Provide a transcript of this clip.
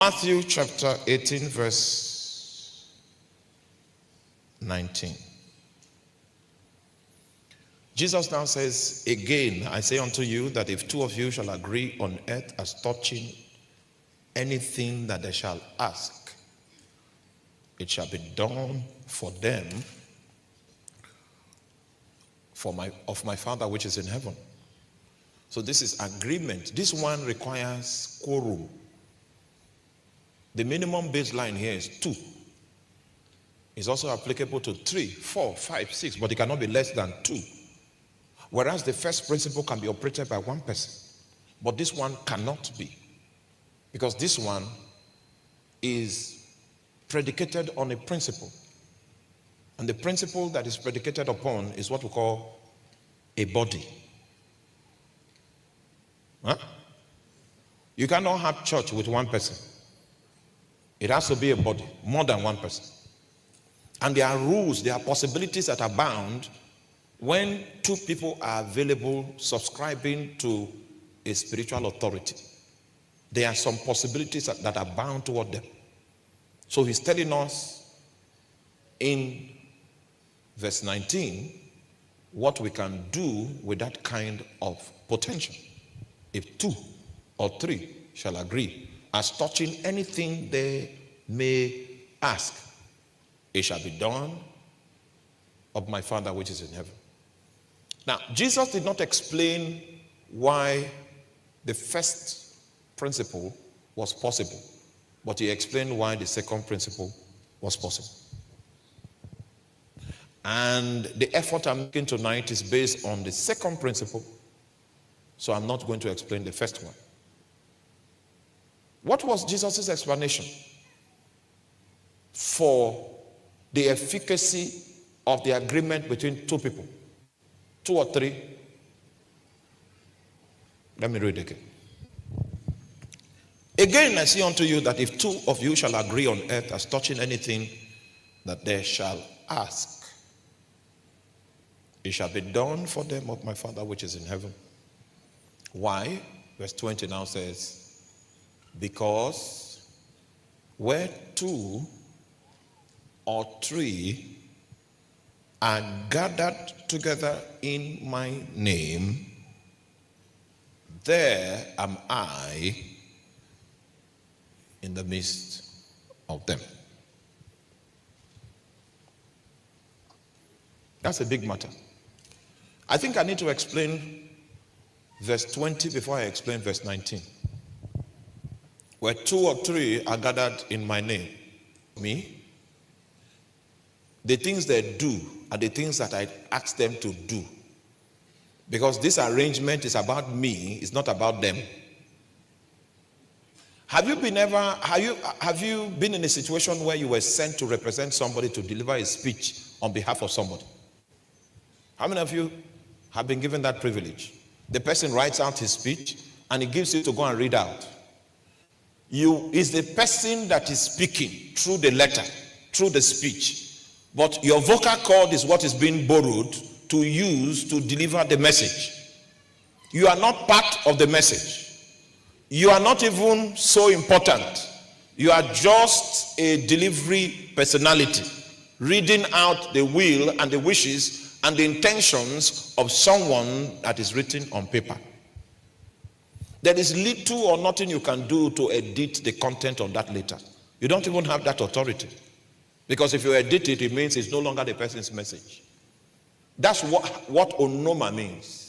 Matthew chapter 18 verse 19. Jesus now says, again, I say unto you that if two of you shall agree on earth as touching anything that they shall ask, it shall be done for them of my Father which is in heaven. So this is agreement. This one requires quorum. The minimum baseline here is 2. It's also applicable to 3, 4, 5, 6, but it cannot be less than 2. Whereas the first principle can be operated by one person. But this one cannot be. Because this one is predicated on a principle. And the principle that is predicated upon is what we call a body. Huh? You cannot have church with one person. It has to be a body, more than one person. And there are rules, there are possibilities that are bound when two people are available subscribing to a spiritual authority. There are some possibilities that are bound toward them. So he's telling us in verse 19 what we can do with that kind of potential. If 2 or 3 shall agree as touching anything they may ask, it shall be done of my Father which is in heaven. Now, Jesus did not explain why the first principle was possible, but he explained why the second principle was possible. And the effort I'm making tonight is based on the second principle, so I'm not going to explain the first one. What was Jesus' explanation for the efficacy of the agreement between two people? 2 or 3? Let me read again. Again, I say unto you that if 2 of you shall agree on earth as touching anything that they shall ask, it shall be done for them of my Father which is in heaven. Why? Verse 20 now says, because where 2 or 3 are gathered together in my name, there am I in the midst of them. That's a big matter. I think I need to explain verse 20 before I explain verse 19. Where 2 or 3 are gathered in my name, me, the things they do are the things that I ask them to do. Because this arrangement is about me, it's not about them. Have you been in a situation where you were sent to represent somebody to deliver a speech on behalf of somebody? How many of you have been given that privilege? The person writes out his speech and he gives you to go and read out. Is the person that is speaking through the letter, through the speech, but your vocal cord is what is being borrowed to use to deliver the message. You are not part of the message. You are not even so important. You are just a delivery personality, reading out the will and the wishes and the intentions of someone that is written on paper. There is little or nothing you can do to edit the content of that letter. You don't even have that authority. Because if you edit it, it means it's no longer the person's message. That's what onoma means.